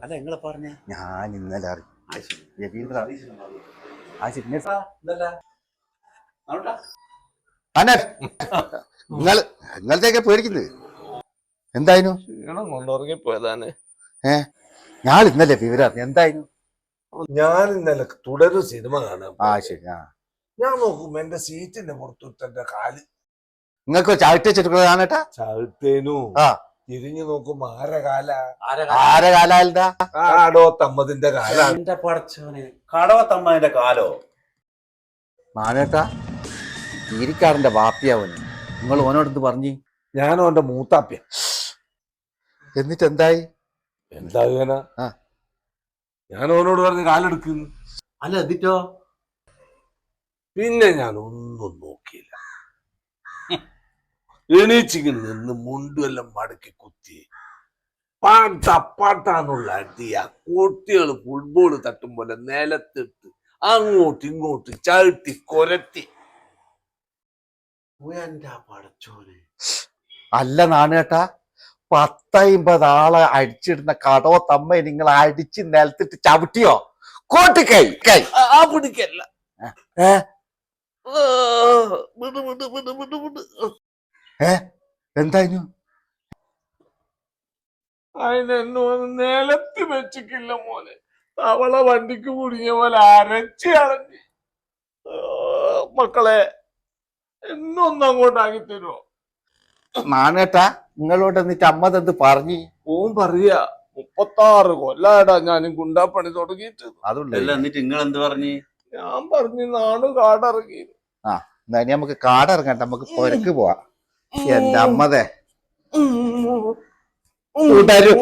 അല്ല നിങ്ങളെ പറഞ്ഞ ഞാൻ ഇന്നലെ നിങ്ങളത്തേക്ക് പേടിക്കുന്നത് എന്തായിരുന്നു? ക്ഷീണം കൊണ്ടുറങ്ങിപ്പോയതാണ്. ഞാൻ ഇന്നലെ വിവരം എന്തായിരുന്നു? ഞാൻ ഇന്നലെ തുടരും സിനിമ കാണാൻ. ശരി. ഞാൻ നോക്കുമ്പോ എന്റെ സീറ്റിന്റെ പുറത്തുട്ടെ കാല് നിങ്ങൾക്ക് ചവിട്ടിച്ചിട്ടുള്ളതാണേട്ടാ. ചവിട്ടേനു തിരിഞ്ഞു നോക്കുമ്പോ ആരെ കാലാ? കടവത്തമ്മതിന്റെ കാല. എന്റെ പടച്ചോനെ, കടവത്തമ്മന്റെ കാലോ? മാനേട്ടാ തീരിക്കാരന്റെ വാപ്പിയാവന് നിങ്ങൾ ഓനോടത്ത് പറഞ്ഞു. ഞാൻ ഓന്റെ മൂത്താപ്പ്യ. എന്നിട്ട് എന്തായി? എന്താ ഞാൻ ഓനോട് പറഞ്ഞ് കാലെടുക്കുന്നു. അല്ല എന്നിട്ടോ? പിന്നെ ഞാൻ ഒന്നും നോക്കിയില്ല. എണീച്ചിങ്ങനെ നിന്ന് മുണ്ടുമെല്ലാം മടക്കി കുത്തി പാട്ടാന്നുള്ള അടിയ കുട്ടികൾ ഫുട്ബോൾ തട്ടും പോലെ നിലത്തിട്ട് അങ്ങോട്ടും ഇങ്ങോട്ടും ചവിട്ടി കൊരത്തി. എന്റെ പടച്ചോനെ. അല്ല നാണേട്ടാ, 10-50 ആളെ അടിച്ചിടുന്ന കടവത്തമ്മ നിങ്ങൾ അടിച്ച് നിലത്തിട്ട് ചവിട്ടിയോ? കോട്ടിക്കൈ ആ പിടിക്കല്ല. എന്തായിരുന്നു? അതിനെന്നോ നിലത്ത് വെച്ചിട്ടില്ല മോനെ. തവള വണ്ടിക്ക് കുടുങ്ങിയ പോലെ അരച്ച് കളഞ്ഞ്. മക്കളെ എന്നൊന്നും അങ്ങോട്ടാക്കി തരുമോ? നാണേട്ടാ നിങ്ങളോട് എന്നിട്ട് അമ്മ എന്ത് പറഞ്ഞു? ഓൻ പറയാ 36 കൊല്ലാടാ ഞാൻ ഗുണ്ടാപ്പണി തുടങ്ങിയിട്ട്. അതല്ല എന്നിട്ട് നിങ്ങൾ എന്ത് പറഞ്ഞു? ഞാൻ പറഞ്ഞു നാടും കാടിറങ്ങി. എന്നാ നമുക്ക് കാടിറങ്ങട്ടെ, നമുക്ക് പുരക്ക് പോവാം. എന്റെ അമ്മതേ തുടരും.